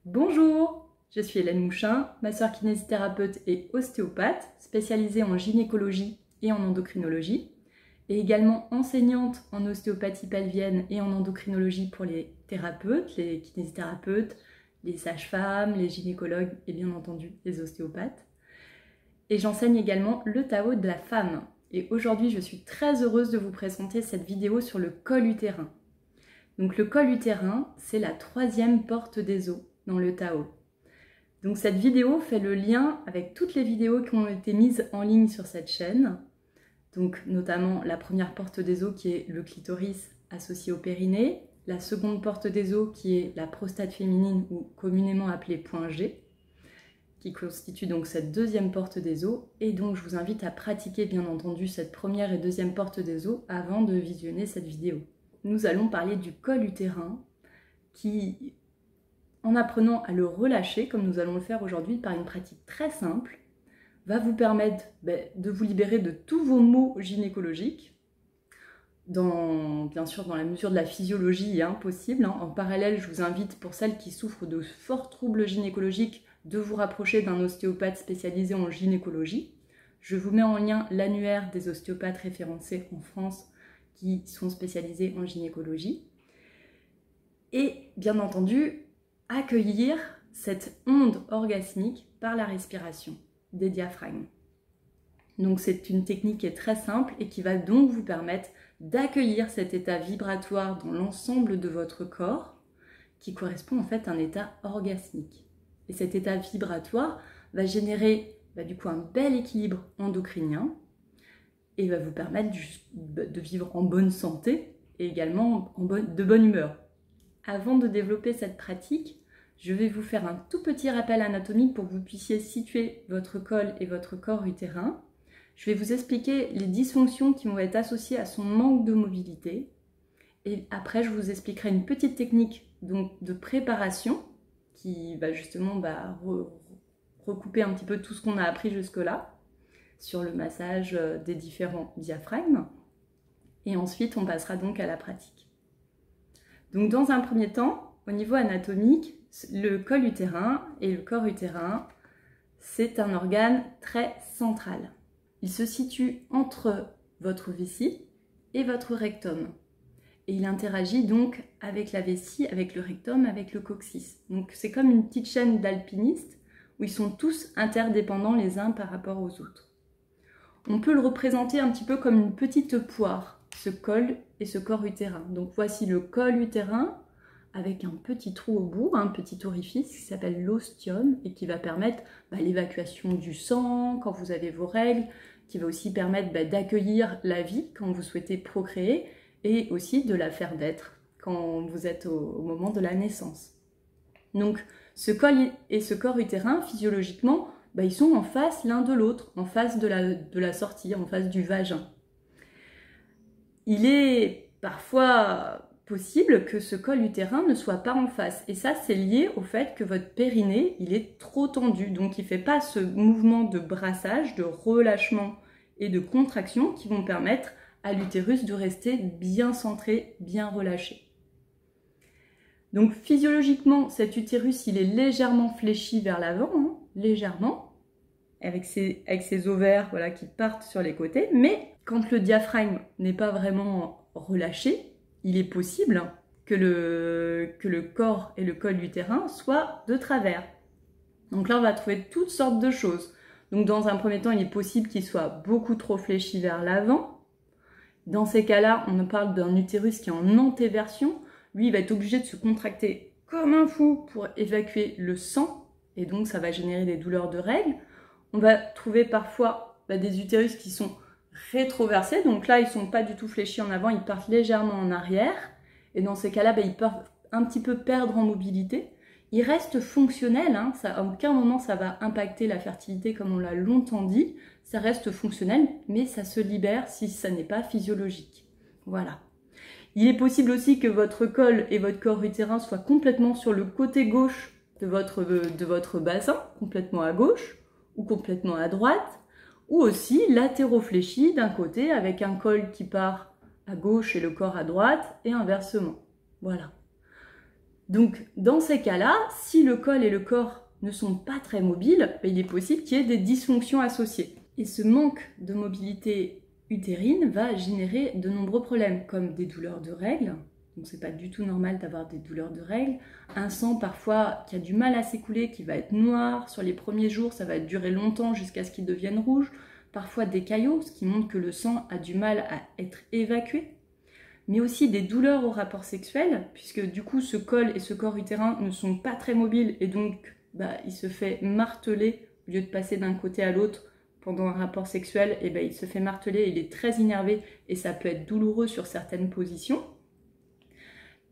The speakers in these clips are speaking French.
Bonjour, je suis Hélène Mouchin, masseur kinésithérapeute et ostéopathe, spécialisée en gynécologie et en endocrinologie, et également enseignante en ostéopathie pelvienne et en endocrinologie pour les thérapeutes, les kinésithérapeutes, les sages-femmes, les gynécologues et bien entendu les ostéopathes. Et j'enseigne également le Tao de la femme. Et aujourd'hui, je suis très heureuse de vous présenter cette vidéo sur le col utérin. Donc le col utérin, c'est la troisième porte des os dans le Tao. Donc cette vidéo fait le lien avec toutes les vidéos qui ont été mises en ligne sur cette chaîne. Donc notamment la première porte des os qui est le clitoris associé au périnée, la seconde porte des os qui est la prostate féminine ou communément appelée point G, qui constitue donc cette deuxième porte des os, et donc je vous invite à pratiquer bien entendu cette première et deuxième porte des os avant de visionner cette vidéo. Nous allons parler du col utérin qui, en apprenant à le relâcher, comme nous allons le faire aujourd'hui par une pratique très simple, va vous permettre de vous libérer de tous vos maux gynécologiques, bien sûr dans la mesure de la physiologie possible. En parallèle, je vous invite, pour celles qui souffrent de forts troubles gynécologiques, de vous rapprocher d'un ostéopathe spécialisé en gynécologie. Je vous mets en lien l'annuaire des ostéopathes référencés en France qui sont spécialisés en gynécologie. Et bien entendu, accueillir cette onde orgasmique par la respiration des diaphragmes. Donc c'est une technique qui est très simple et qui va donc vous permettre d'accueillir cet état vibratoire dans l'ensemble de votre corps qui correspond en fait à un état orgasmique. Et cet état vibratoire va générer du coup un bel équilibre endocrinien et va vous permettre de vivre en bonne santé et également de bonne humeur. Avant de développer cette pratique, je vais vous faire un tout petit rappel anatomique pour que vous puissiez situer votre col et votre corps utérin. Je vais vous expliquer les dysfonctions qui vont être associées à son manque de mobilité. Et après, je vous expliquerai une petite technique donc, de préparation qui va justement recouper un petit peu tout ce qu'on a appris jusque-là sur le massage des différents diaphragmes. Et ensuite, on passera donc à la pratique. Donc dans un premier temps, au niveau anatomique, le col utérin et le corps utérin, c'est un organe très central. Il se situe entre votre vessie et votre rectum. Et il interagit donc avec la vessie, avec le rectum, avec le coccyx. Donc c'est comme une petite chaîne d'alpinistes où ils sont tous interdépendants les uns par rapport aux autres. On peut le représenter un petit peu comme une petite poire, ce col et ce corps utérin. Donc voici le col utérin avec un petit trou au bout, un petit orifice qui s'appelle l'ostium et qui va permettre l'évacuation du sang quand vous avez vos règles, qui va aussi permettre d'accueillir la vie quand vous souhaitez procréer et aussi de la faire naître quand vous êtes au moment de la naissance. Donc ce col et ce corps utérin, physiologiquement, ils sont en face l'un de l'autre, en face de la sortie, en face du vagin. Il est parfois possible que ce col utérin ne soit pas en face. Et ça, c'est lié au fait que votre périnée, il est trop tendu. Donc, il ne fait pas ce mouvement de brassage, de relâchement et de contraction qui vont permettre à l'utérus de rester bien centré, bien relâché. Donc, physiologiquement, cet utérus, il est légèrement fléchi vers l'avant, légèrement, avec ses ovaires qui partent sur les côtés. Mais quand le diaphragme n'est pas vraiment relâché, il est possible que le corps et le col utérin soient de travers. Donc là, on va trouver toutes sortes de choses. Donc dans un premier temps, il est possible qu'il soit beaucoup trop fléchi vers l'avant. Dans ces cas-là, on parle d'un utérus qui est en antéversion. Lui, il va être obligé de se contracter comme un fou pour évacuer le sang. Et donc, ça va générer des douleurs de règles. On va trouver parfois des utérus qui sont rétroversés. Donc là, ils ne sont pas du tout fléchis en avant, ils partent légèrement en arrière. Et dans ces cas-là, ils peuvent un petit peu perdre en mobilité. Ils restent fonctionnels. À aucun moment, ça va impacter la fertilité comme on l'a longtemps dit. Ça reste fonctionnel, mais ça se libère si ça n'est pas physiologique. Voilà. Il est possible aussi que votre col et votre corps utérin soient complètement sur le côté gauche de votre bassin, complètement à gauche ou complètement à droite, ou aussi latéro-fléchi d'un côté avec un col qui part à gauche et le corps à droite et inversement. Voilà. Donc dans ces cas-là, si le col et le corps ne sont pas très mobiles, il est possible qu'il y ait des dysfonctions associées. Et ce manque de mobilité utérine va générer de nombreux problèmes, comme des douleurs de règles. Donc c'est pas du tout normal d'avoir des douleurs de règles. Un sang parfois qui a du mal à s'écouler, qui va être noir. Sur les premiers jours, ça va durer longtemps jusqu'à ce qu'il devienne rouge. Parfois des caillots, ce qui montre que le sang a du mal à être évacué. Mais aussi des douleurs au rapport sexuel, puisque du coup ce col et ce corps utérin ne sont pas très mobiles et donc il se fait marteler au lieu de passer d'un côté à l'autre pendant un rapport sexuel, et il se fait marteler, il est très énervé et ça peut être douloureux sur certaines positions.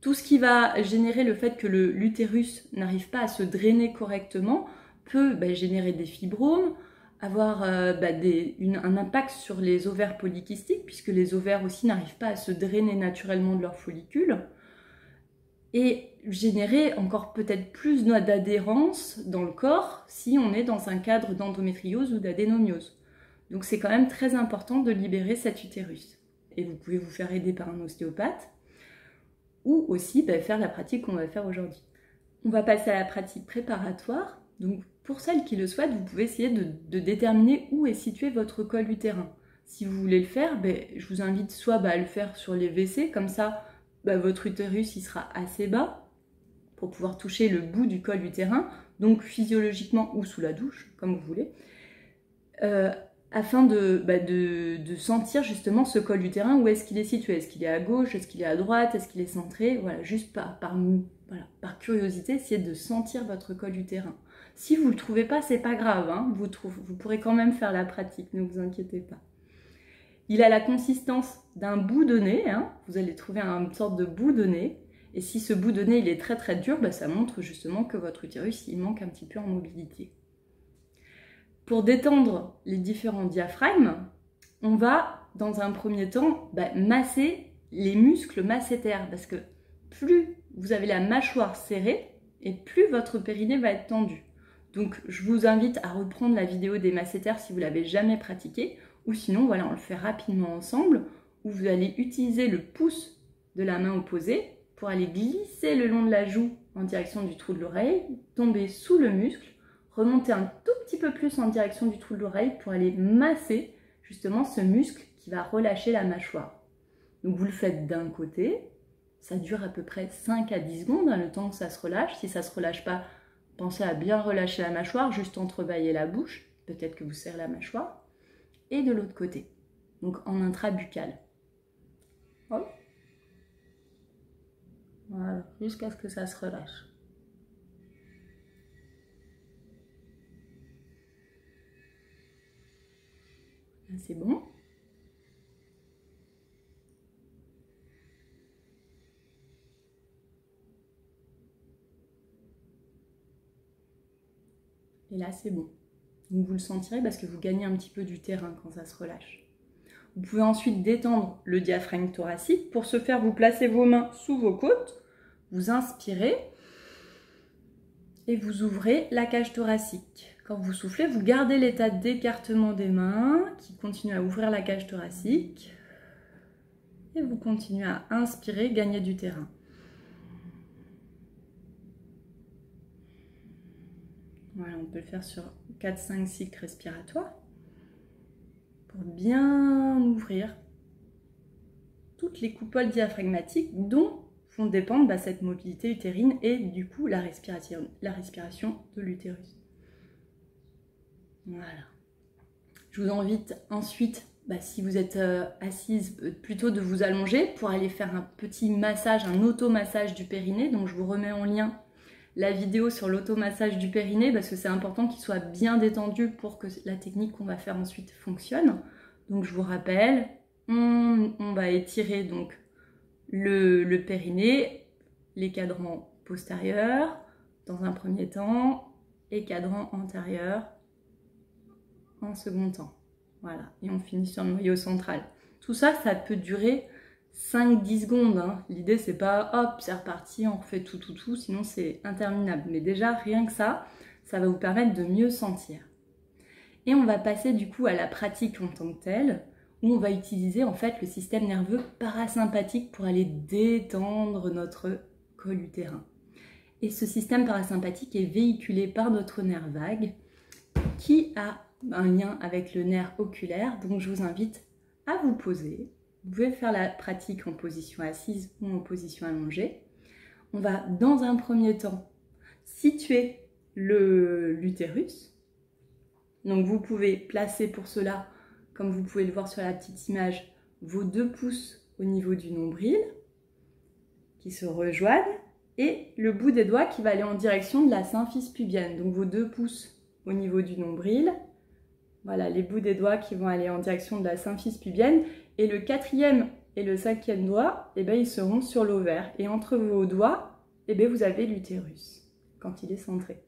Tout ce qui va générer le fait que l'utérus n'arrive pas à se drainer correctement peut générer des fibromes, avoir un impact sur les ovaires polykystiques, puisque les ovaires aussi n'arrivent pas à se drainer naturellement de leurs follicules, et générer encore peut-être plus d'adhérence dans le corps si on est dans un cadre d'endométriose ou d'adénomiose. Donc c'est quand même très important de libérer cet utérus. Et vous pouvez vous faire aider par un ostéopathe, ou aussi faire la pratique qu'on va faire aujourd'hui. On va passer à la pratique préparatoire. Donc pour celles qui le souhaitent, vous pouvez essayer de déterminer où est situé votre col utérin. Si vous voulez le faire, je vous invite soit à le faire sur les WC, comme ça votre utérus il sera assez bas pour pouvoir toucher le bout du col utérin, donc physiologiquement ou sous la douche, comme vous voulez, afin de sentir justement ce col utérin, où est-ce qu'il est situé. Est-ce qu'il est à gauche, est-ce qu'il est à droite, est-ce qu'il est centré, voilà, juste par curiosité, essayez de sentir votre col utérin. Si vous ne le trouvez pas, c'est pas grave, hein, vous pourrez quand même faire la pratique, ne vous inquiétez pas. Il a la consistance d'un bout de nez, hein, vous allez trouver une sorte de bout de nez, et si ce bout de nez il est très très dur, ça montre justement que votre utérus il manque un petit peu en mobilité. Pour détendre les différents diaphragmes, on va dans un premier temps masser les muscles masséters, parce que plus vous avez la mâchoire serrée et plus votre périnée va être tendu. Donc je vous invite à reprendre la vidéo des masséters si vous ne l'avez jamais pratiqué, ou sinon voilà, on le fait rapidement ensemble, où vous allez utiliser le pouce de la main opposée pour aller glisser le long de la joue en direction du trou de l'oreille, tomber sous le muscle, remonter un tout petit peu plus en direction du trou de l'oreille pour aller masser justement ce muscle qui va relâcher la mâchoire. Donc vous le faites d'un côté, ça dure à peu près 5 à 10 secondes, le temps que ça se relâche. Si ça ne se relâche pas, pensez à bien relâcher la mâchoire, juste entrebâiller la bouche, peut-être que vous serrez la mâchoire, et de l'autre côté, donc en intrabuccal. Hop. Voilà, jusqu'à ce que ça se relâche. C'est bon. Et là, c'est bon. Donc vous le sentirez parce que vous gagnez un petit peu du terrain quand ça se relâche. Vous pouvez ensuite détendre le diaphragme thoracique. Pour ce faire, vous placez vos mains sous vos côtes, vous inspirez et vous ouvrez la cage thoracique. Quand vous soufflez, vous gardez l'état d'écartement des mains qui continue à ouvrir la cage thoracique et vous continuez à inspirer, gagner du terrain. Voilà, on peut le faire sur 4-5 cycles respiratoires pour bien ouvrir toutes les coupoles diaphragmatiques dont vont dépendre cette mobilité utérine et du coup la respiration de l'utérus. Voilà. Je vous invite ensuite, si vous êtes assise, plutôt de vous allonger pour aller faire un petit massage, un automassage du périnée. Donc je vous remets en lien la vidéo sur l'automassage du périnée parce que c'est important qu'il soit bien détendu pour que la technique qu'on va faire ensuite fonctionne. Donc je vous rappelle, on va étirer donc le périnée, les cadrans postérieurs dans un premier temps et cadrans antérieurs en second temps. Voilà, et on finit sur le noyau central. Tout ça, ça peut durer 5-10 secondes. Hein. L'idée, c'est pas hop, c'est reparti, on refait tout, sinon c'est interminable. Mais déjà, rien que ça va vous permettre de mieux sentir. Et on va passer du coup à la pratique en tant que telle, où on va utiliser en fait le système nerveux parasympathique pour aller détendre notre col utérin. Et ce système parasympathique est véhiculé par notre nerf vague qui a un lien avec le nerf oculaire. Donc je vous invite à vous poser. Vous pouvez faire la pratique en position assise ou en position allongée. On va dans un premier temps situer l'utérus. Donc vous pouvez placer pour cela, comme vous pouvez le voir sur la petite image, vos 2 pouces au niveau du nombril qui se rejoignent et le bout des doigts qui va aller en direction de la symphyse pubienne. Donc vos 2 pouces au niveau du nombril, voilà les bouts des doigts qui vont aller en direction de la symphyse pubienne et le 4e et le 5e doigt, eh bien, ils seront sur l'ovaire et entre vos doigts, eh bien, vous avez l'utérus quand il est centré.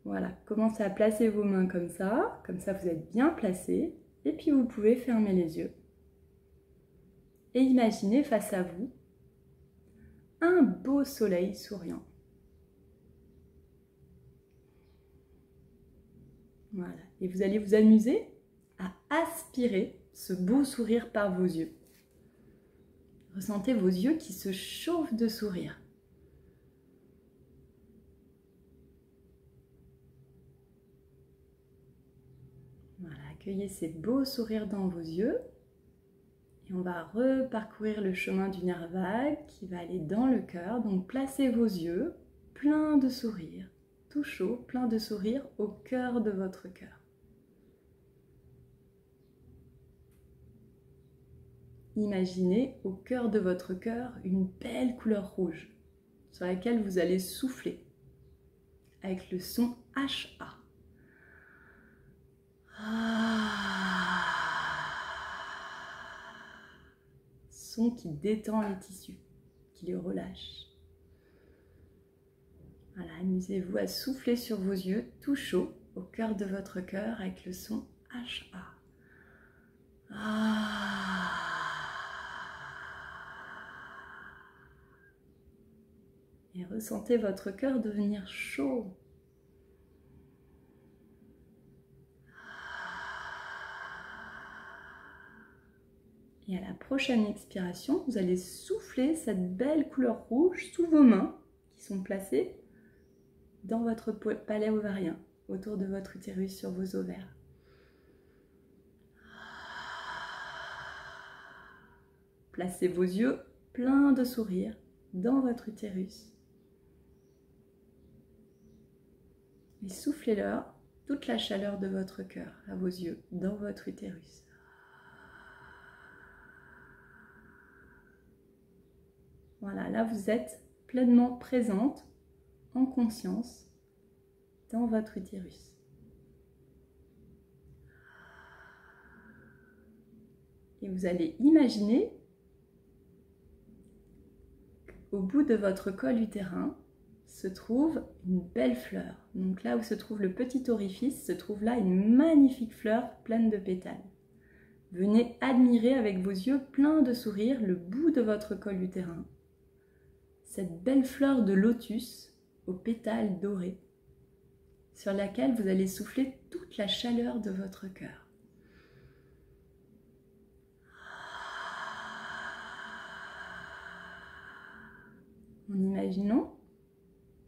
Voilà, commencez à placer vos mains comme ça vous êtes bien placés et puis vous pouvez fermer les yeux et imaginez face à vous un beau soleil souriant. Voilà, et vous allez vous amuser à aspirer ce beau sourire par vos yeux. Ressentez vos yeux qui se chauffent de sourire. Voilà, accueillez ces beaux sourires dans vos yeux. Et on va reparcourir le chemin du nerf vague qui va aller dans le cœur. Donc placez vos yeux pleins de sourires, tout chaud, plein de sourires au cœur de votre cœur. Imaginez au cœur de votre cœur une belle couleur rouge sur laquelle vous allez souffler avec le son HA. Son qui détend les tissus, qui les relâche. Voilà, amusez-vous à souffler sur vos yeux tout chaud au cœur de votre cœur avec le son HA. Et ressentez votre cœur devenir chaud. Et à la prochaine expiration, vous allez souffler cette belle couleur rouge sous vos mains qui sont placées dans votre palais ovarien, autour de votre utérus sur vos ovaires. Placez vos yeux pleins de sourires dans votre utérus. Et soufflez-leur toute la chaleur de votre cœur à vos yeux dans votre utérus. Voilà, là vous êtes pleinement présente, en conscience, dans votre utérus. Et vous allez imaginer qu'au bout de votre col utérin se trouve une belle fleur. Donc là où se trouve le petit orifice, se trouve là une magnifique fleur pleine de pétales. Venez admirer avec vos yeux pleins de sourires le bout de votre col utérin. Cette belle fleur de lotus aux pétales dorés, sur laquelle vous allez souffler toute la chaleur de votre cœur. En imaginant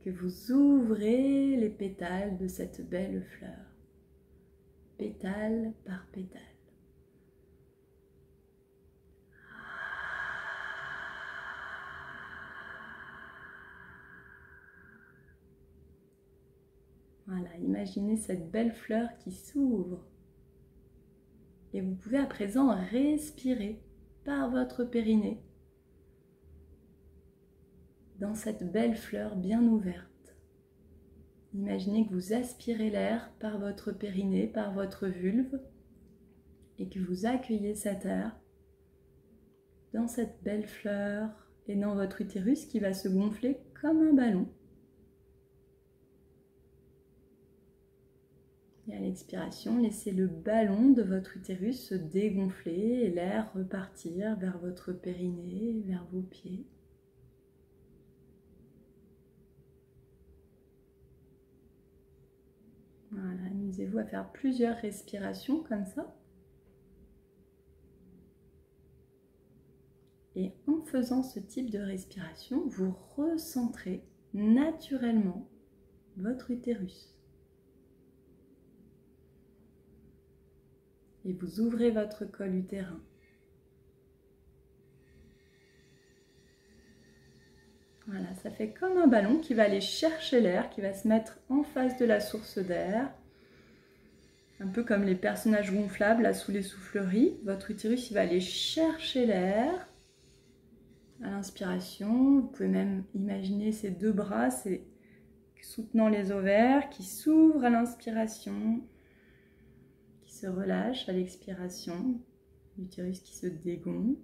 que vous ouvrez les pétales de cette belle fleur, pétale par pétale. Voilà, imaginez cette belle fleur qui s'ouvre. Et vous pouvez à présent respirer par votre périnée dans cette belle fleur bien ouverte. Imaginez que vous aspirez l'air par votre périnée, par votre vulve, et que vous accueillez cet air dans cette belle fleur et dans votre utérus qui va se gonfler comme un ballon. Et à l'expiration, laissez le ballon de votre utérus se dégonfler et l'air repartir vers votre périnée, vers vos pieds. Voilà, amusez-vous à faire plusieurs respirations comme ça. Et en faisant ce type de respiration, vous recentrez naturellement votre utérus. Et vous ouvrez votre col utérin. Voilà, ça fait comme un ballon qui va aller chercher l'air, qui va se mettre en face de la source d'air. Un peu comme les personnages gonflables là, sous les souffleries. Votre utérus il va aller chercher l'air à l'inspiration. Vous pouvez même imaginer ces deux bras soutenant les ovaires qui s'ouvrent à l'inspiration, qui se relâchent à l'expiration. L'utérus qui se dégonfle.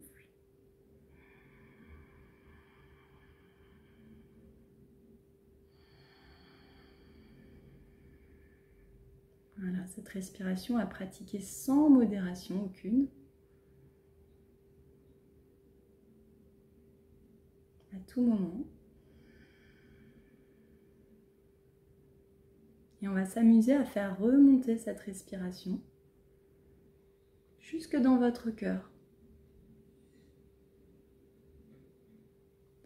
Voilà, cette respiration à pratiquer sans modération aucune. À tout moment. Et on va s'amuser à faire remonter cette respiration jusque dans votre cœur.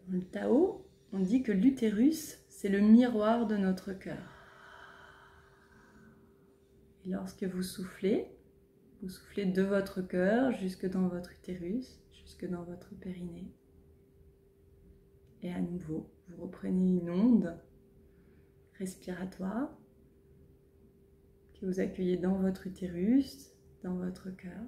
Dans le Tao, on dit que l'utérus, c'est le miroir de notre cœur. Et lorsque vous soufflez de votre cœur jusque dans votre utérus, jusque dans votre périnée. Et à nouveau, vous reprenez une onde respiratoire que vous accueillez dans votre utérus, dans votre cœur.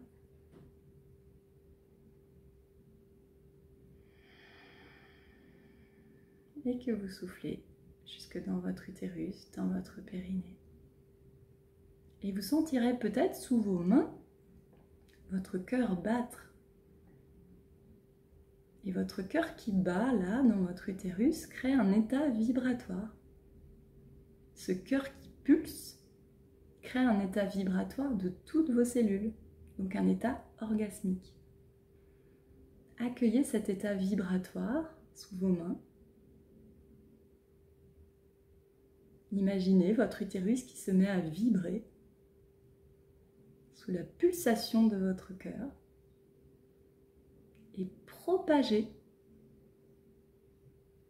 Et que vous soufflez jusque dans votre utérus, dans votre périnée. Et vous sentirez peut-être sous vos mains votre cœur battre. Et votre cœur qui bat là dans votre utérus crée un état vibratoire. Ce cœur qui pulse crée un état vibratoire de toutes vos cellules, donc un état orgasmique. Accueillez cet état vibratoire sous vos mains. Imaginez votre utérus qui se met à vibrer sous la pulsation de votre cœur et propagez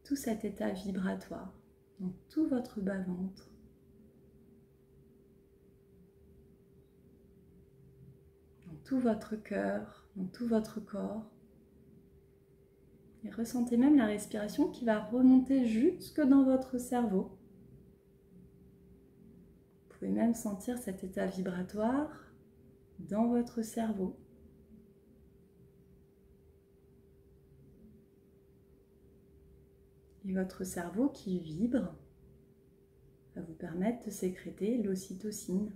tout cet état vibratoire dans tout votre bas-ventre, dans tout votre cœur, dans tout votre corps. Et ressentez même la respiration qui va remonter jusque dans votre cerveau. Vous pouvez même sentir cet état vibratoire dans votre cerveau. Et votre cerveau qui vibre va vous permettre de sécréter l'ocytocine,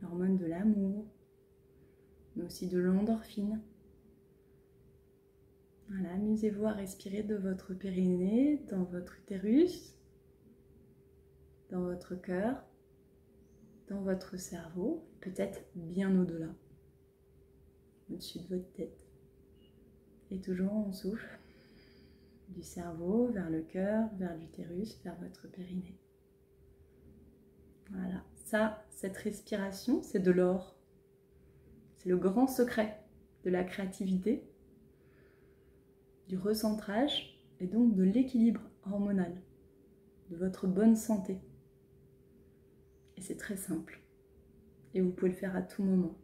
l'hormone de l'amour, mais aussi de l'endorphine. Voilà, amusez-vous à respirer de votre périnée, dans votre utérus, dans votre cœur, dans votre cerveau, peut-être bien au-delà, au-dessus de votre tête. Et toujours on souffle du cerveau vers le cœur, vers l'utérus, vers votre périnée. Voilà, ça, cette respiration, c'est de l'or. C'est le grand secret de la créativité, du recentrage et donc de l'équilibre hormonal, de votre bonne santé. Et c'est très simple. Et vous pouvez le faire à tout moment.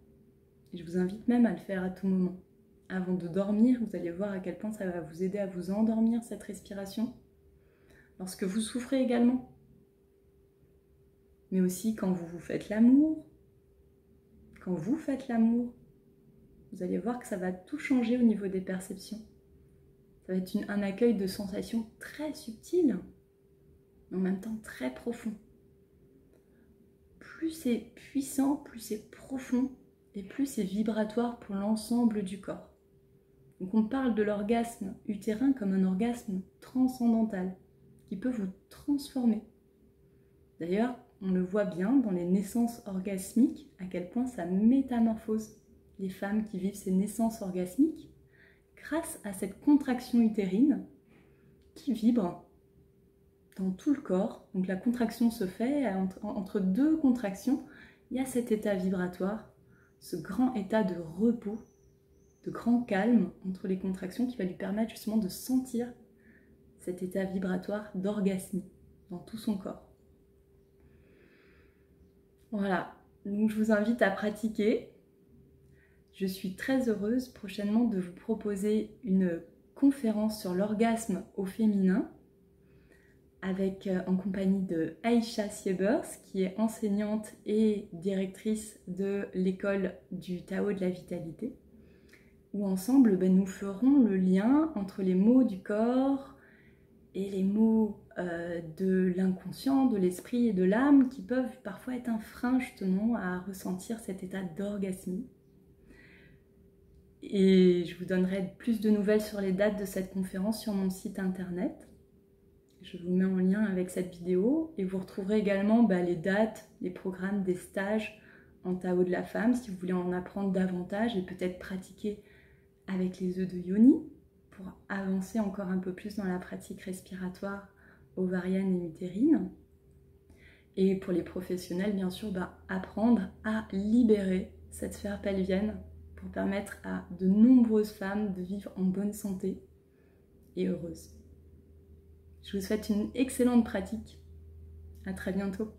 Et je vous invite même à le faire à tout moment. Avant de dormir, vous allez voir à quel point ça va vous aider à vous endormir, cette respiration. Lorsque vous souffrez également. Mais aussi quand vous vous faites l'amour. Quand vous faites l'amour, vous allez voir que ça va tout changer au niveau des perceptions. Ça va être un accueil de sensations très subtiles, mais en même temps très profond. Plus c'est puissant, plus c'est profond et plus c'est vibratoire pour l'ensemble du corps. Donc on parle de l'orgasme utérin comme un orgasme transcendantal qui peut vous transformer. D'ailleurs, on le voit bien dans les naissances orgasmiques, à quel point ça métamorphose les femmes qui vivent ces naissances orgasmiques grâce à cette contraction utérine qui vibre dans tout le corps. Donc la contraction se fait, entre deux contractions, il y a cet état vibratoire, ce grand état de repos, de grand calme entre les contractions qui va lui permettre justement de sentir cet état vibratoire d'orgasmie. dans tout son corps. Voilà, donc je vous invite à pratiquer. Je suis très heureuse prochainement de vous proposer une conférence sur l'orgasme au féminin en compagnie de Aïcha Siebers, qui est enseignante et directrice de l'école du Tao de la Vitalité, où ensemble nous ferons le lien entre les mots du corps et les mots de l'inconscient, de l'esprit et de l'âme, qui peuvent parfois être un frein justement à ressentir cet état d'orgasmie. Et je vous donnerai plus de nouvelles sur les dates de cette conférence sur mon site internet. Je vous mets en lien avec cette vidéo et vous retrouverez également les dates, les programmes des stages en Tao de la femme si vous voulez en apprendre davantage et peut-être pratiquer avec les œufs de Yoni pour avancer encore un peu plus dans la pratique respiratoire ovarienne et utérine. Et pour les professionnels, bien sûr, apprendre à libérer cette sphère pelvienne pour permettre à de nombreuses femmes de vivre en bonne santé et heureuses. Je vous souhaite une excellente pratique. À très bientôt.